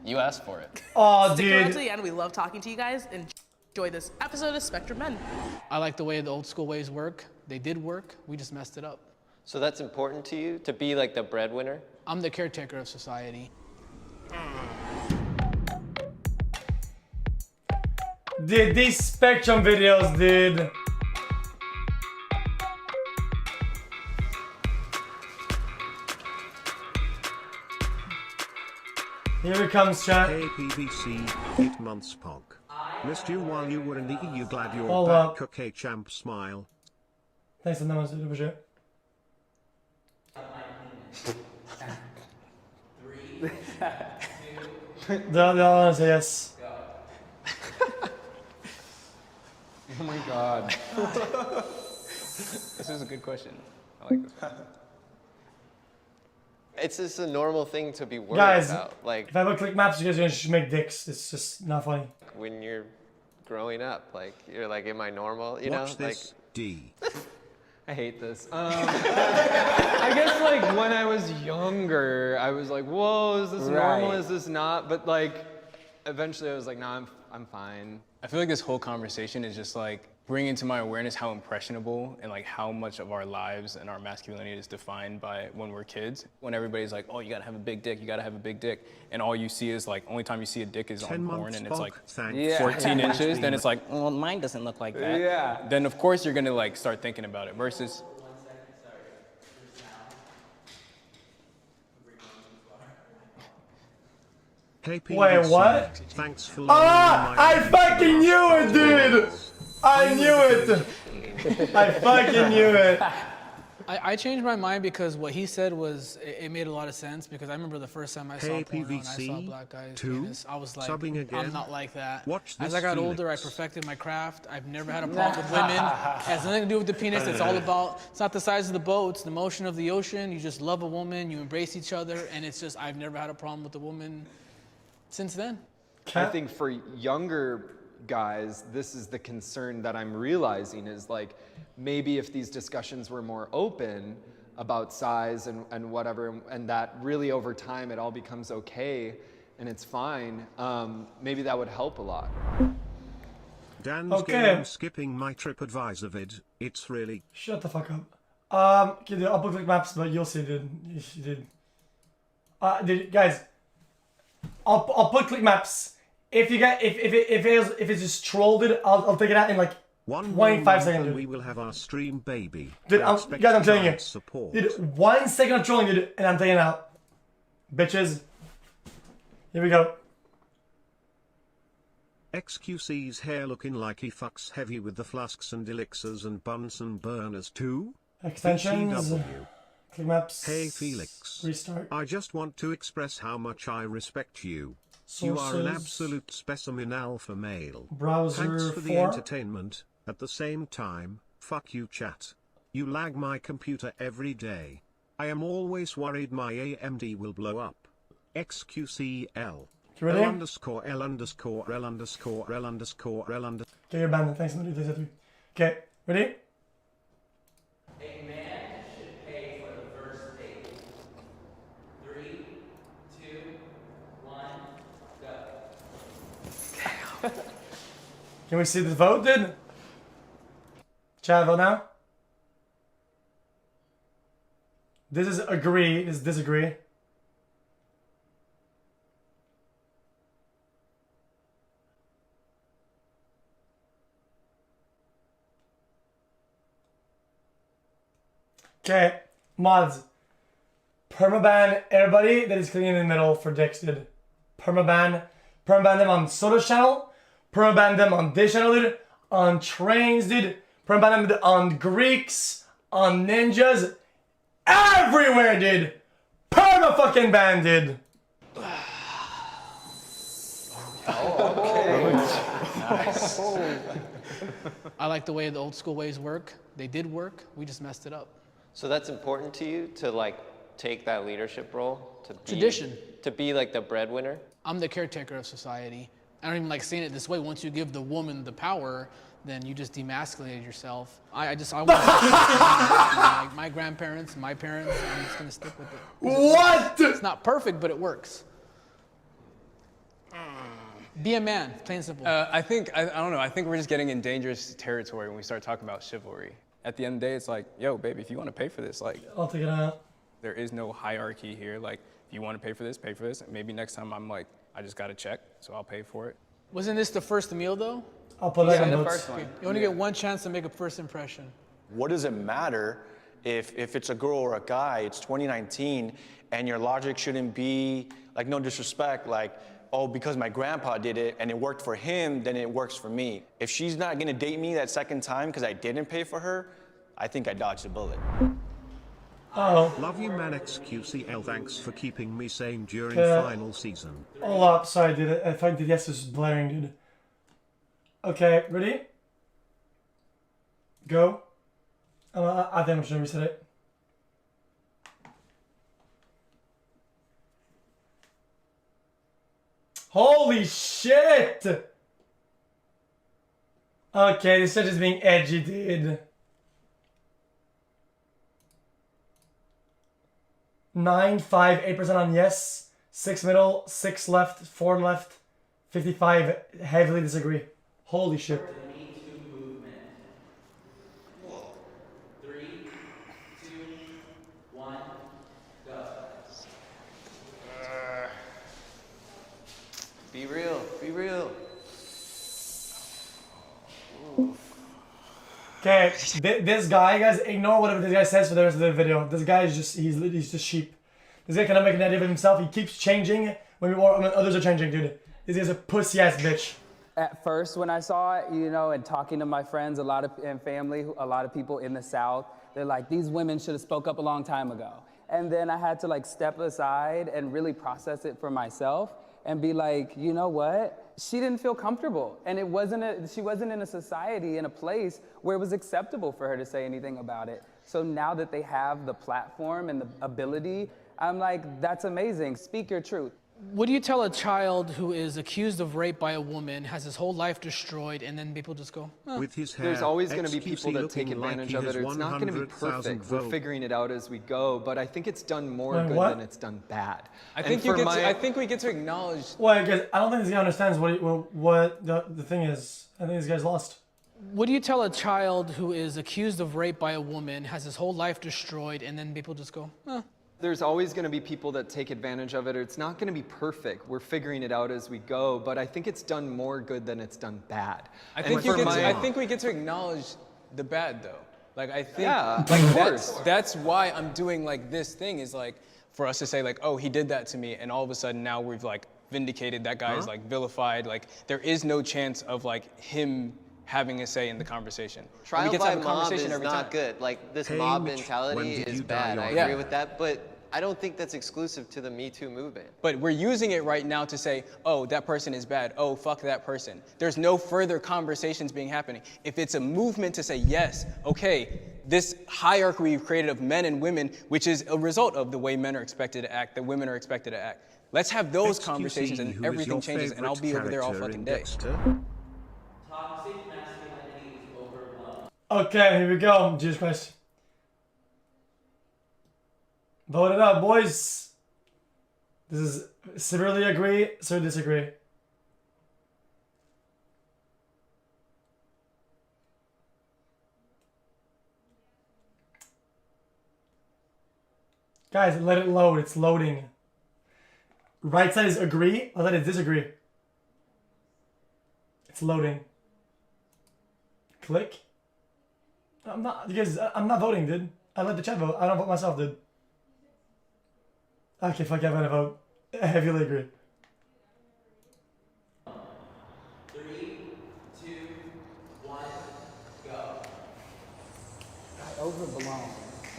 You asked for it. Oh, Stick around to dude. the end. We love talking to you guys. Enjoy this episode of Spectrum Men. I like the way the old school ways work. They did work. We just messed it up. So that's important to you, to be like the breadwinner? I'm the caretaker of society. Dude, these Spectrum videos, dude. Here it comes, chat. Hey PVC, 8 months pog. Missed you while you were in the EU, glad you're Hold back. up. Okay, champ, smile. Thanks så mycket, du får se. Det säger yes. Oh my God. This is a good question. I like this. It's just a normal thing to be worried Guys, about. Like if I ever click maps, you guys are gonna just make dicks. It's just not funny. when you're growing up, like you're like, am I normal? You Watch know, this, D. I hate this. I guess like when I was younger, I was like, whoa, is this normal? Is this not? But like, eventually I was like, nah, I'm fine. I feel like this whole conversation is just like bringing to my awareness how impressionable and like how much of our lives and our masculinity is defined by when we're kids. When everybody's like, oh, you gotta have a big dick, you gotta have a big dick. And all you see is like, only time you see a dick is 10 on porn months and it's like thanks. 14 inches. Then it's like, well, mine doesn't look like that. Yeah. Then of course you're gonna like start thinking about it versus. Hey PVC, Wait, what? Thanks for Ah! I learning fucking knew it, dude! I knew it! I fucking knew it! I changed my mind because what he said was, it made a lot of sense because I remember the first time I saw Hey, porno and I saw PVC, black guys' two, penis, I was like, subbing again. I'm not like that. Watch As this, I got Felix. older, I perfected my craft. I've never had a problem with women. It has nothing to do with the penis. It's all about, it's not the size of the boat, it's the motion of the ocean. You just love a woman, you embrace each other, and it's just, I've never had a problem with a woman since then. I think for younger guys, this is the concern that I'm realizing is like, maybe if these discussions were more open about size and whatever, and that really over time it all becomes okay and it's fine, maybe that would help a lot. Dan's Okay. game skipping my TripAdvisor vid. It's really Shut the fuck up. Okay, dude, I'll book click maps, but you'll see, dude. You did. Dude, guys, I'll put click maps. If you get if it's just trolled, dude, I'll take it out in like 1 5 seconds, and dude. we will have our stream, baby. Dude, I I'm expect telling you, giant support. dude, 1 second of trolling, dude, and I'm taking it out, bitches. Here we go. XQC's hair looking like he fucks heavy with the flasks and elixirs and Bunsen burners too. Extensions. BCW. Click maps. Hey Felix. Restart. I just want to express how much I respect you. You are an Sources. absolute specimen alpha male. Browser Thanks for the 4. entertainment. At the same time, fuck you chat. You lag my computer every day. I am always worried my AMD will blow up. XQCL. You ready? L underscore L underscore L underscore L underscore L underscore. Okay, you're banned. Thanks, Andy. Thanks, Andy. Okay, ready? A man should pay for the first date. 3, 2, 1, go. Can we see the vote, dude? Chat, vote now. This is agree. This is disagree. Okay, mods. Permaban everybody that is clicking in the middle for dicks, dude. Permaban them on Soda's channel. Permaban them on this channel, dude. On trains, dude. Permaban them on Greeks, on ninjas, everywhere, dude. Perma fucking ban, dude. I like the way the old school ways work. They did work. We just messed it up. So that's important to you to like take that leadership role to be, Tradition. to be like the breadwinner. I'm the caretaker of society. I don't even like saying it this way. Once you give the woman the power, then you just demasculated yourself. I want like my grandparents, my parents. I'm just gonna stick with it. What? It's not perfect, but it works. Be a man, plain and simple. I don't know. I think we're just getting in dangerous territory when we start talking about chivalry. At the end of the day, it's like, yo, baby, if you want to pay for this, like, I'll take it out. there is no hierarchy here. Like, if you want to pay for this, pay for this. And maybe next time I'm like, I just got a check, so I'll pay for it. Wasn't this the first meal though? I'll put that Yeah, in the notes. first one. You only get one chance to make a first impression. What does it matter if it's a girl or a guy? It's 2019, and your logic shouldn't be, like, no disrespect, like, oh, because my grandpa did it and it worked for him, then it works for me. If she's not gonna date me that second time because I didn't pay for her, I think I dodged a bullet. Oh, Love you man XQCL, thanks for keeping me sane during Yeah. final season. hold up. Sorry, dude. I find the yes is blaring, dude. Okay, ready? Go. I think I'm just gonna reset it. Holy shit! Okay, this shit is being edgy, dude. 9, 5, 8% on yes, 6 middle, 6 left, 4 left, 55 heavily disagree. Holy shit. The Me Too movement. 3, 2, 1, go. Be real. Be real. Okay, this guy, guys, ignore whatever this guy says for the rest of the video. This guy is just, he's just sheep. This guy cannot make an idea of himself. He keeps changing when others are changing, dude. This guy's a pussy ass bitch. At first, when I saw it, you know, and talking to my friends, and family, a lot of people in the South, they're like, these women should have spoke up a long time ago. And then I had to like step aside and really process it for myself and be like, you know what? She didn't feel comfortable, and she wasn't in a society, in a place where it was acceptable for her to say anything about it. So now that they have the platform and the ability, I'm like, that's amazing. Speak your truth. What do you tell a child who is accused of rape by a woman, has his whole life destroyed, and then people just go, oh. With his hair, There's always going to be XQC people that take looking like advantage he of has it. It's not going to be 100,000 perfect. We're votes. figuring it out as we go, but I think it's done more Wait, good what? than it's done bad. I think we get to acknowledge. Well, guys, I don't think this guy understands what the thing is. I think this guy's lost. What do you tell a child who is accused of rape by a woman, has his whole life destroyed, and then people just go, oh. There's always going to be people that take advantage of it. It's not going to be perfect. We're figuring it out as we go, but I think it's done more good than it's done bad. I think we get to acknowledge the bad though. Like I think Yeah, like of course. that's why I'm doing like this thing is like for us to say like, oh, he did that to me, and all of a sudden now we've like vindicated that guy is like vilified. Like there is no chance of like him having a say in the conversation. Trial we get to by have a mob conversation is every not time. good. Like this Paige, mob when mentality did is you bad. die I on agree that? with that, but I don't think that's exclusive to the Me Too movement. But we're using it right now to say, oh, that person is bad. Oh, fuck that person. There's no further conversations being happening. If it's a movement to say, yes, okay, this hierarchy we've created of men and women, which is a result of the way men are expected to act, that women are expected to act. Let's have those XQC, conversations who and is everything your changes, and I'll be over there all favourite fucking character day. in Dexter? Toxic masculinity is overblown. Okay, here we go. Jesus Christ. Vote it up, boys. This is severely agree, so disagree. Guys, let it load. It's loading. Right side is agree, left side is disagree. It's loading. Click. I'm not, you guys, I'm not voting, dude. I let the chat vote. I don't vote myself, dude. Okay, fuck, I'm gonna vote. I heavily agree. 3, 2, 1, go. Overblown.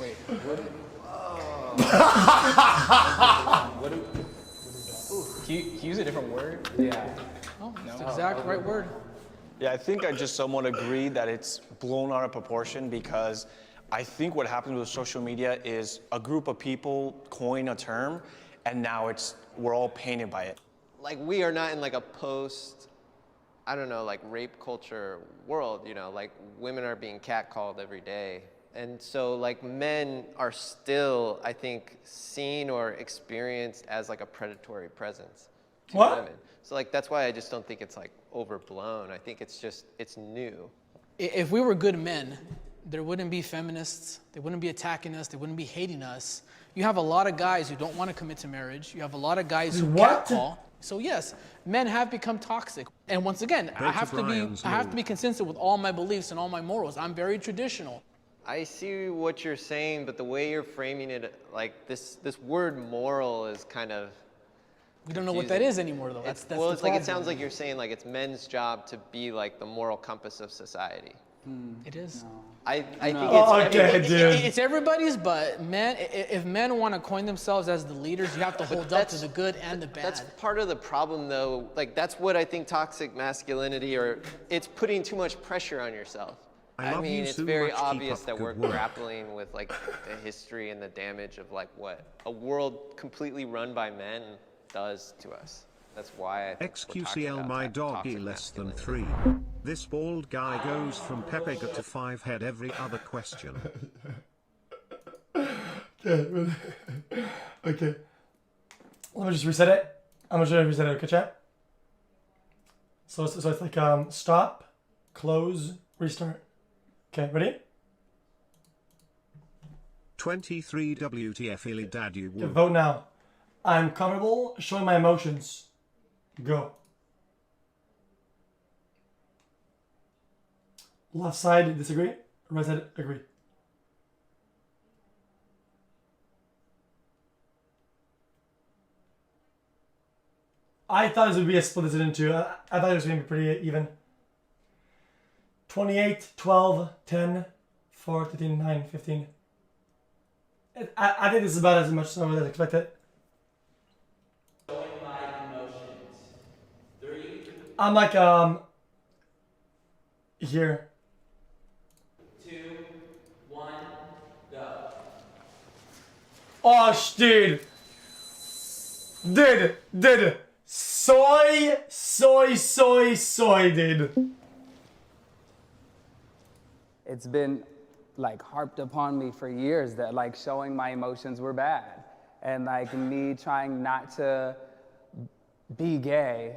Wait, what? Can you use a different word? Yeah. Oh, that's the exact right word. Yeah, I think I just somewhat agree that it's blown out of proportion because I think what happens with social media is a group of people coin a term and now we're all painted by it. Like we are not in like a post, I don't know, like rape culture world, you know, like women are being catcalled every day. And so like men are still, I think, seen or experienced as like a predatory presence. to What? women. So like that's why I just don't think it's like overblown. I think it's new. If we were good men, there wouldn't be feminists. They wouldn't be attacking us. They wouldn't be hating us. You have a lot of guys who don't want to commit to marriage. You have a lot of guys who catcall. So yes, men have become toxic. And once again, I have to be consistent with all my beliefs and all my morals. I'm very traditional. I see what you're saying, but the way you're framing it, like this word moral is kind of. We don't know what that is anymore, though. That's well, the it's like it problem. sounds like you're saying like it's men's job to be like the moral compass of society. It is. I think it's everybody's, but men, if men want to coin themselves as the leaders, you have to hold up to the good and the bad. That's part of the problem, though. Like that's what I think toxic masculinity, or it's putting too much pressure on yourself. I mean, it's very obvious that we're grappling with like the history and the damage of like what a world completely run by men does to us. That's why I think XQCL my doggy less than 3. This bald guy goes from Pepega to 5 head every other question. Okay. Let me just reset it. I'm gonna try to reset it, okay, chat? So it's like stop, close, restart. Okay, ready? 23 WTF illy dad you Okay, would. vote now. I'm comfortable showing my emotions. Go. Left side, disagree. Right side, agree. I thought this would be a split decision too. I thought it was going to be pretty even. 28, 12, 10, 4, 13, 9, 15. I think this is about as much as I would expected. Showing my emotions. 3, I'm like, here. 2, 1, go. Oh, dude. Dude. Soy, dude. It's been like harped upon me for years that like showing my emotions were bad. And like me trying not to be gay,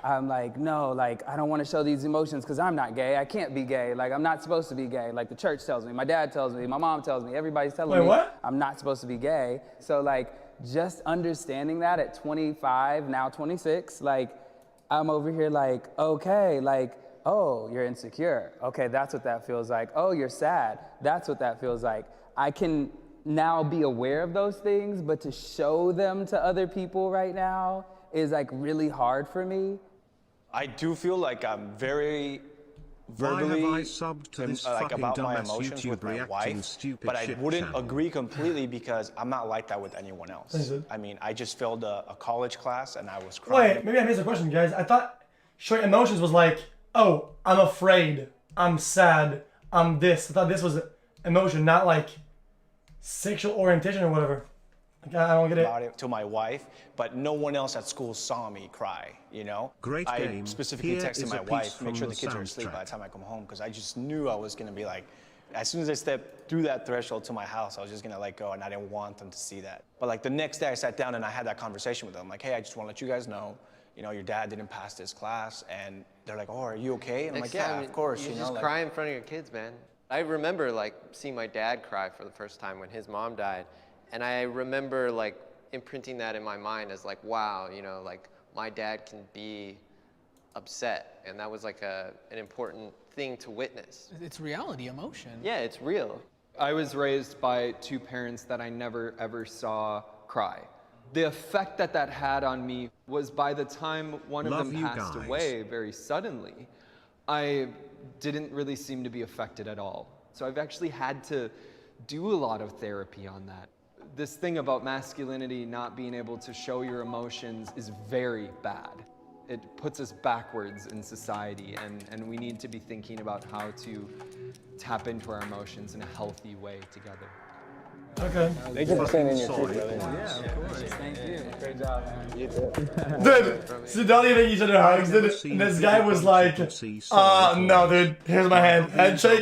I'm like, no, like I don't want to show these emotions because I'm not gay. I can't be gay. Like I'm not supposed to be gay. Like the church tells me, my dad tells me, my mom tells me, everybody's telling me what? I'm not supposed to be gay. So like just understanding that at 25, now 26, like I'm over here like, okay, like, oh, you're insecure. Okay, that's what that feels like. Oh, you're sad. That's what that feels like. I can now be aware of those things, but to show them to other people right now is like really hard for me. I do feel like I'm very Why verbally have I subbed to this like fucking about my dumbass emotions YouTube with my reacting wife, stupid but I shit wouldn't channel? agree completely because I'm not like that with anyone else. I mean, I just failed a college class and I was crying. Wait, maybe I missed a question, guys. I thought showing emotions was like, oh, I'm afraid, I'm sad, I'm this. I thought this was emotion, not like sexual orientation or whatever. Like, I don't get it. About it to my wife, but no one else at school saw me cry, you know? Great I game. specifically Here texted is my a piece wife, make from sure the the kids are asleep soundtrack. by the time I come home, because I just knew I was gonna be like, as soon as I stepped through that threshold to my house, I was just gonna let go, and I didn't want them to see that. But like the next day I sat down and I had that conversation with them, like, hey, I just wanna let you guys know, you know, your dad didn't pass this class, and they're like, oh, are you okay? And I'm like, yeah, of course, you know. just like, cry in front of your kids, man. I remember like seeing my dad cry for the first time when his mom died, and I remember like imprinting that in my mind as like, wow, you know, like my dad can be upset, and that was like an important thing to witness. It's reality, emotion. Yeah, it's real. I was raised by two parents that I never ever saw cry. The effect that that had on me was by the time one of them passed away very suddenly, I didn't really seem to be affected at all. So I've actually had to do a lot of therapy on that. This thing about masculinity not being able to show your emotions is very bad. It puts us backwards in society, and we need to be thinking about how to tap into our emotions in a healthy way together. Okay. Thank you for saying in your truth, brother. Yeah, of course. Thank you. Great job, man. You too. Dude, so don't even each other hugs, dude. And this guy was like, no, dude, here's my hand. Handshake.